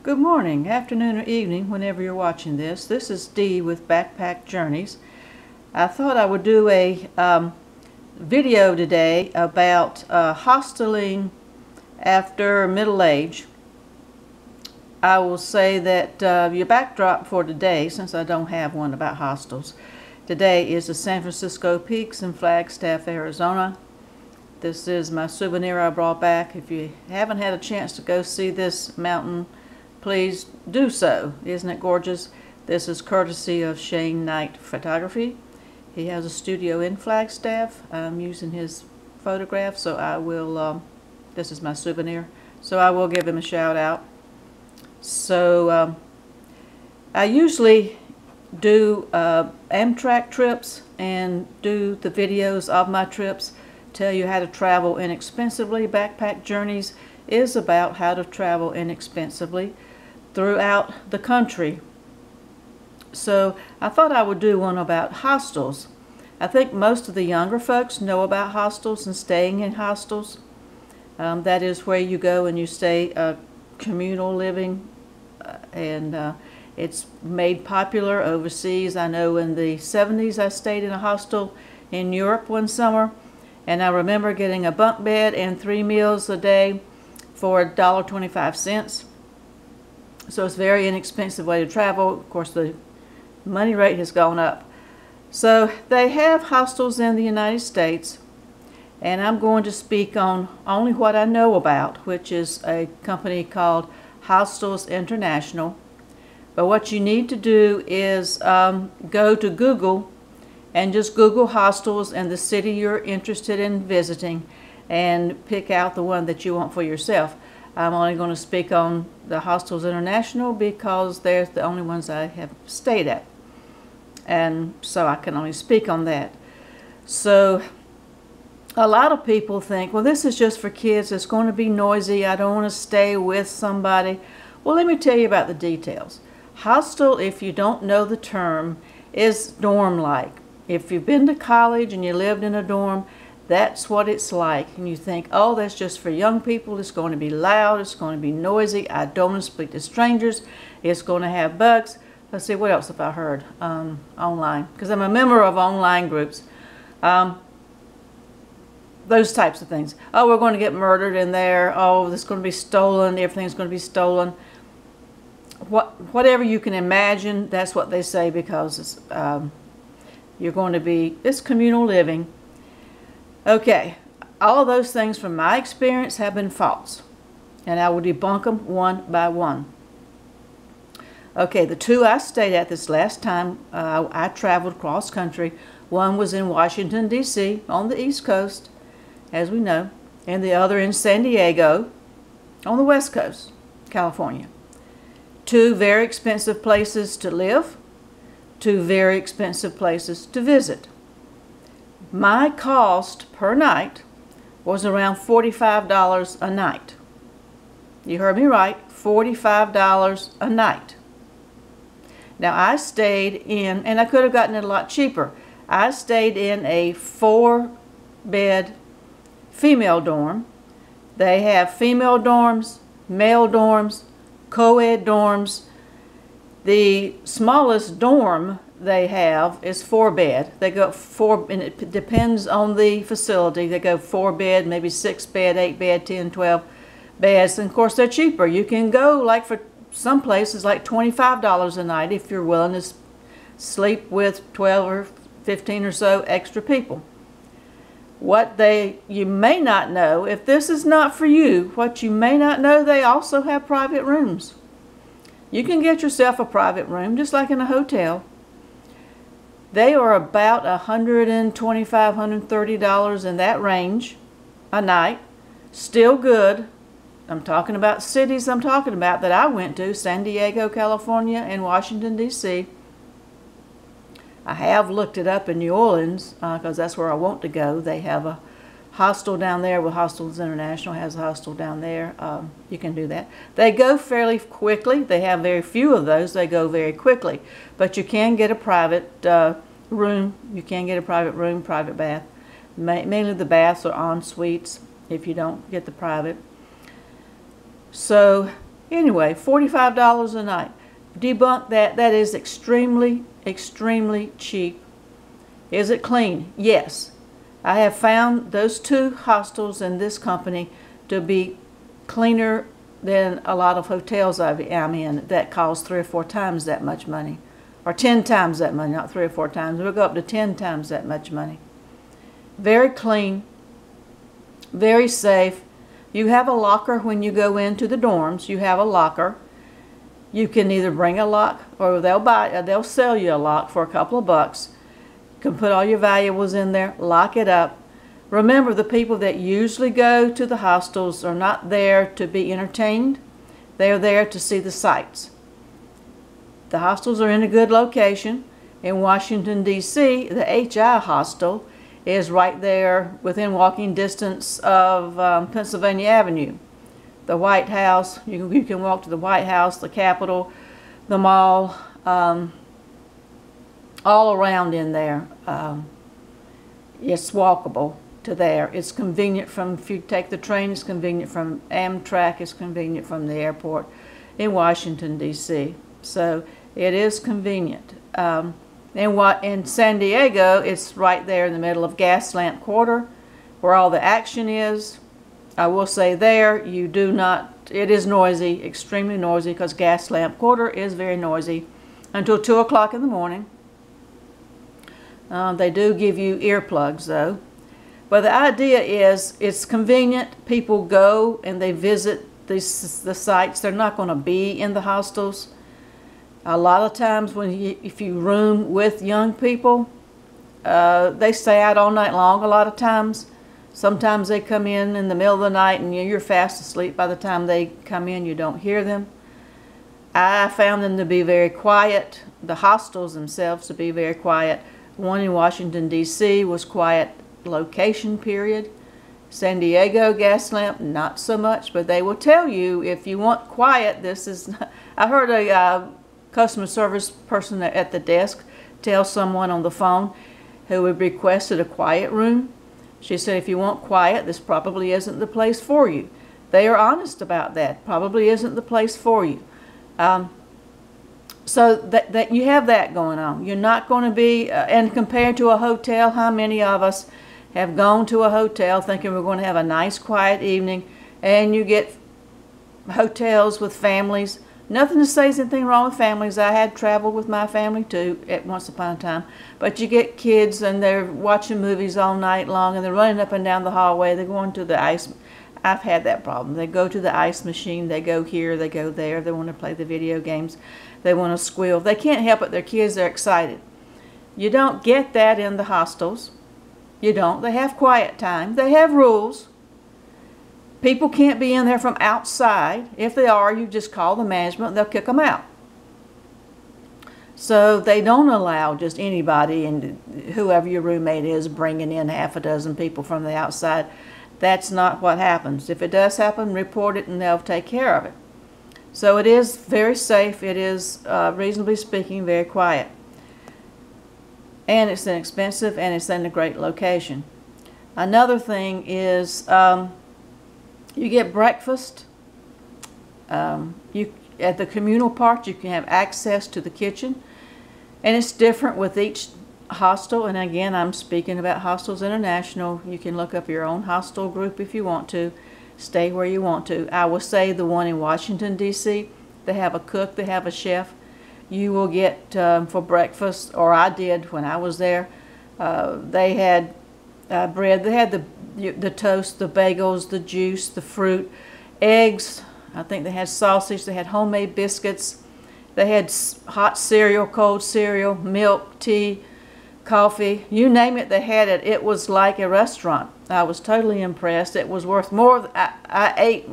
Good morning, afternoon, or evening, whenever you're watching this. This is Dee with Backpack Journeys. I thought I would do a video today about hosteling after middle age. I will say that your backdrop for today, since I don't have one about hostels, today is the San Francisco Peaks in Flagstaff, Arizona. This is my souvenir I brought back. If you haven't had a chance to go see this mountain, please do so. Isn't it gorgeous? This is courtesy of Shane Knight Photography. He has a studio in Flagstaff. I'm using his photograph, so I will, this is my souvenir, so I will give him a shout out. So I usually do Amtrak trips and do the videos of my trips, tell you how to travel inexpensively. Backpack Journeys is about how to travel inexpensively throughout the country. So I thought I would do one about hostels. I think most of the younger folks know about hostels and staying in hostels. That is where you go and you stay communal living, and it's made popular overseas. I know in the 70s I stayed in a hostel in Europe one summer, and I remember getting a bunk bed and 3 meals a day for $1.25. So it's a very inexpensive way to travel. Of course, the money rate has gone up. So they have hostels in the United States, and I'm going to speak on only what I know about, which is a company called Hostels International. But what you need to do is go to Google and just Google hostels and the city you're interested in visiting and pick out the one that you want for yourself. I'm only going to speak on the Hostels International because they're the only ones I have stayed at, and so I can only speak on that. So a lot of people think, well, this is just for kids, it's going to be noisy, I don't want to stay with somebody. Well, let me tell you about the details. Hostel, if you don't know the term, is dorm-like. If you've been to college and you lived in a dorm, that's what it's like. And you think, oh, that's just for young people, it's going to be loud, it's going to be noisy, I don't want to speak to strangers, it's going to have bugs. Let's see, what else have I heard online? Because I'm a member of online groups. Those types of things. Oh, we're going to get murdered in there. Oh, it's going to be stolen. Everything's going to be stolen. Whatever you can imagine, that's what they say, because it's, you're going to be, it's communal living. Okay, all those things from my experience have been false, and I will debunk them one by one. Okay, the two I stayed at this last time I traveled cross country, one was in Washington, D.C. on the East Coast, as we know, and the other in San Diego on the West Coast, California. Two very expensive places to live, two very expensive places to visit. My cost per night was around $45 a night. You heard me right, $45 a night. Now I stayed in, and I could have gotten it a lot cheaper, I stayed in a 4-bed female dorm. They have female dorms, male dorms, co-ed dorms. The smallest dorm they have is 4-bed. They go 4, and it depends on the facility. They go 4-bed, maybe 6-bed, 8-bed, 10, 12 beds. And of course they're cheaper. You can go, like for some places, like $25 a night if you're willing to sleep with 12 or 15 or so extra people. What you may not know, if this is not for you, what you may not know, they also have private rooms. You can get yourself a private room, just like in a hotel. They are about $125, $130 in that range a night. Still good. I'm talking about cities I'm talking about that I went to, San Diego, California, and Washington, D.C. I have looked it up in New Orleans because that's where I want to go. They have a hostel down there. Well, Hostels International has a hostel down there. You can do that. They go fairly quickly. They have very few of those. They go very quickly. But you can get a private room. You can get a private room, private bath. Mainly the baths are en suites if you don't get the private. So Anyway, $45 a night. Debunk that. That is extremely, extremely cheap. Is it clean? Yes. I have found those two hostels in this company to be cleaner than a lot of hotels I'm in that cost 3 or 4 times that much money. Or 10 times that money, not 3 or 4 times. We'll go up to 10 times that much money. Very clean, very safe. You have a locker when you go into the dorms. You have a locker. You can either bring a lock or they'll sell you a lock for a couple of bucks. You can put all your valuables in there, lock it up. Remember, the people that usually go to the hostels are not there to be entertained. They are there to see the sights. The hostels are in a good location. In Washington, D.C., the HI hostel is right there within walking distance of Pennsylvania Avenue. The White House, you can walk to the White House, the Capitol, the mall, all around in there. It's walkable to there. It's convenient from, if you take the train, it's convenient from Amtrak, it's convenient from the airport in Washington, D.C. So it is convenient. In San Diego, it's right there in the middle of Gaslamp Quarter, where all the action is. I will say there, you do not, it is noisy, extremely noisy, because Gaslamp Quarter is very noisy until 2 o'clock in the morning. They do give you earplugs, though. But the idea is, it's convenient. People go and they visit the sites. They're not going to be in the hostels. A lot of times if you room with young people, they stay out all night long a lot of times. Sometimes they come in the middle of the night and you're fast asleep. By the time they come in, you don't hear them. I found them to be very quiet. The hostels themselves to be very quiet. One in Washington, D.C. was quiet location, period. San Diego, Gaslamp, not so much, but they will tell you if you want quiet, this is not. I heard a customer service person at the desk tell someone on the phone who had requested a quiet room. She said, if you want quiet, this probably isn't the place for you. They are honest about that. Probably isn't the place for you. So that you have that going on. You're not going to be, and compared to a hotel, how many of us have gone to a hotel thinking we're going to have a nice quiet evening, and you get hotels with families. Nothing to say anything wrong with families. I had traveled with my family too at once upon a time. But you get kids and they're watching movies all night long and they're running up and down the hallway. They're going to the ice. I've had that problem. They go to the ice machine. They go here. They go there. They want to play the video games. They want to squeal. They can't help it. They're kids. They're excited. You don't get that in the hostels. You don't. They have quiet time. They have rules. People can't be in there from outside. If they are, you just call the management and they'll kick them out. So they don't allow just anybody, and whoever your roommate is, bringing in half a dozen people from the outside. That's not what happens. If it does happen, report it and they'll take care of it. So it is very safe. It is, reasonably speaking, very quiet. And it's inexpensive and it's in a great location. Another thing is, you get breakfast. At the communal part, you can have access to the kitchen. And it's different with each hostel. And again, I'm speaking about Hostels International. You can look up your own hostel group if you want to. Stay where you want to. I will say the one in Washington, D.C., they have a cook, they have a chef. You will get for breakfast, or I did when I was there, they had bread. They had the toast, the bagels, the juice, the fruit, eggs. I think they had sausage. They had homemade biscuits. They had hot cereal, cold cereal, milk, tea, coffee. You name it, they had it. It was like a restaurant. I was totally impressed. It was worth more. I ate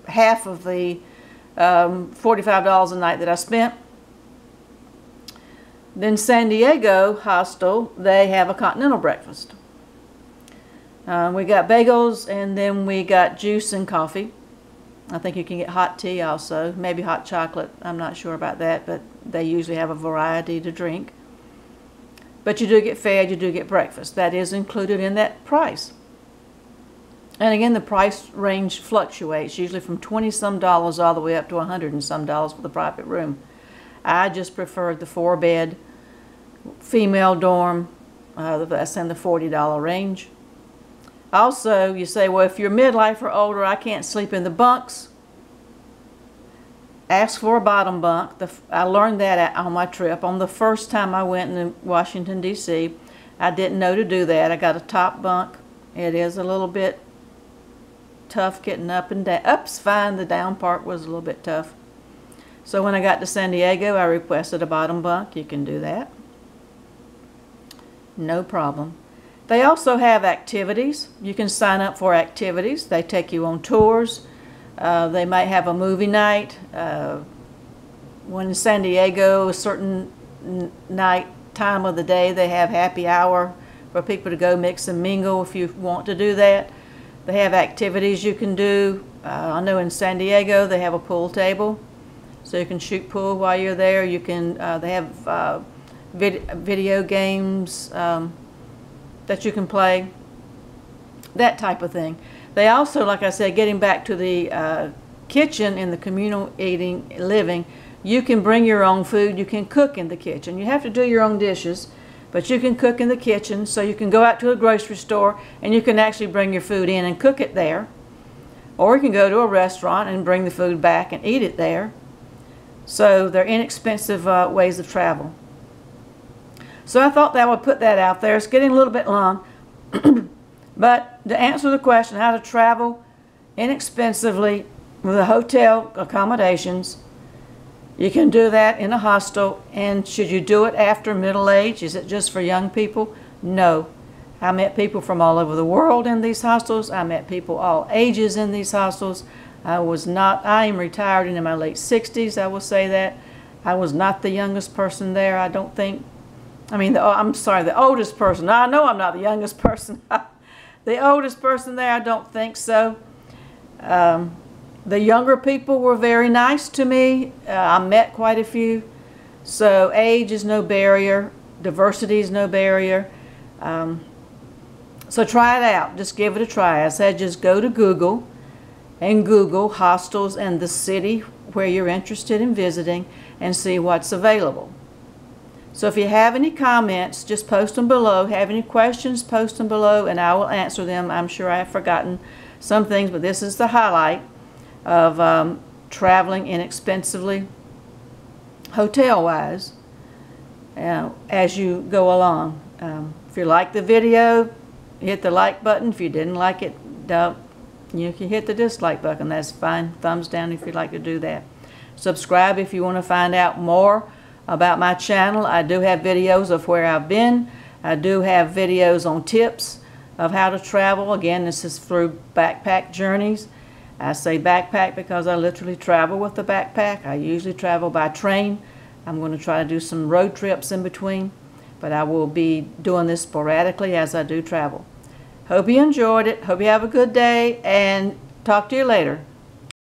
half of the $45 a night that I spent. Then San Diego Hostel, they have a continental breakfast. We got bagels, and then we got juice and coffee. I think you can get hot tea also, maybe hot chocolate. I'm not sure about that, but they usually have a variety to drink. But you do get fed, you do get breakfast. That is included in that price. And again, the price range fluctuates, usually from $20-some all the way up to $100-some for the private room. I just preferred the 4-bed female dorm. That's in the $40 range. Also, you say, well, if you're midlife or older, I can't sleep in the bunks. Ask for a bottom bunk. I learned that on my trip. On the first time I went in Washington, D.C., I didn't know to do that. I got a top bunk. It is a little bit tough getting up and down. Up's fine. The down part was a little bit tough. So when I got to San Diego, I requested a bottom bunk. You can do that. No problem. They also have activities. You can sign up for activities. They take you on tours. They might have a movie night. When in San Diego, a certain time of the day, they have happy hour for people to go mix and mingle if you want to do that. They have activities you can do. I know in San Diego they have a pool table, so you can shoot pool while you're there. You can. They have video games that you can play. That type of thing. They also, like I said, getting back to the kitchen in the communal living, you can bring your own food. You can cook in the kitchen. You have to do your own dishes, but you can cook in the kitchen. So you can go out to a grocery store and you can actually bring your food in and cook it there. Or you can go to a restaurant and bring the food back and eat it there. So they're inexpensive ways of travel. So I thought that I would put that out there. It's getting a little bit long. But to answer the question, how to travel inexpensively with the hotel accommodations, you can do that in a hostel. And should you do it after middle age? Is it just for young people? No. I met people from all over the world in these hostels. I met people all ages in these hostels. I am retired and in my late 60s, I will say that. I was not the youngest person there, I don't think. I'm sorry, the oldest person. I know I'm not the youngest person. The oldest person there, I don't think so. The younger people were very nice to me. I met quite a few. So age is no barrier. Diversity is no barrier. So try it out. Just give it a try. I said just go to Google and Google hostels in the city where you're interested in visiting and see what's available. So if you have any comments, just post them below. Have any questions, post them below, and I will answer them. I'm sure I have forgotten some things, but this is the highlight of traveling inexpensively, hotel-wise, as you go along. If you like the video, hit the like button. If you didn't like it, you can hit the dislike button. That's fine. Thumbs down if you'd like to do that. Subscribe if you want to find out more about my channel. I do have videos of where I've been. I do have videos on tips of how to travel. Again, this is through Backpack Journeys. I say backpack because I literally travel with the backpack. I usually travel by train. I'm going to try to do some road trips in between, but I will be doing this sporadically as I do travel. Hope you enjoyed it. Hope you have a good day, and talk to you later.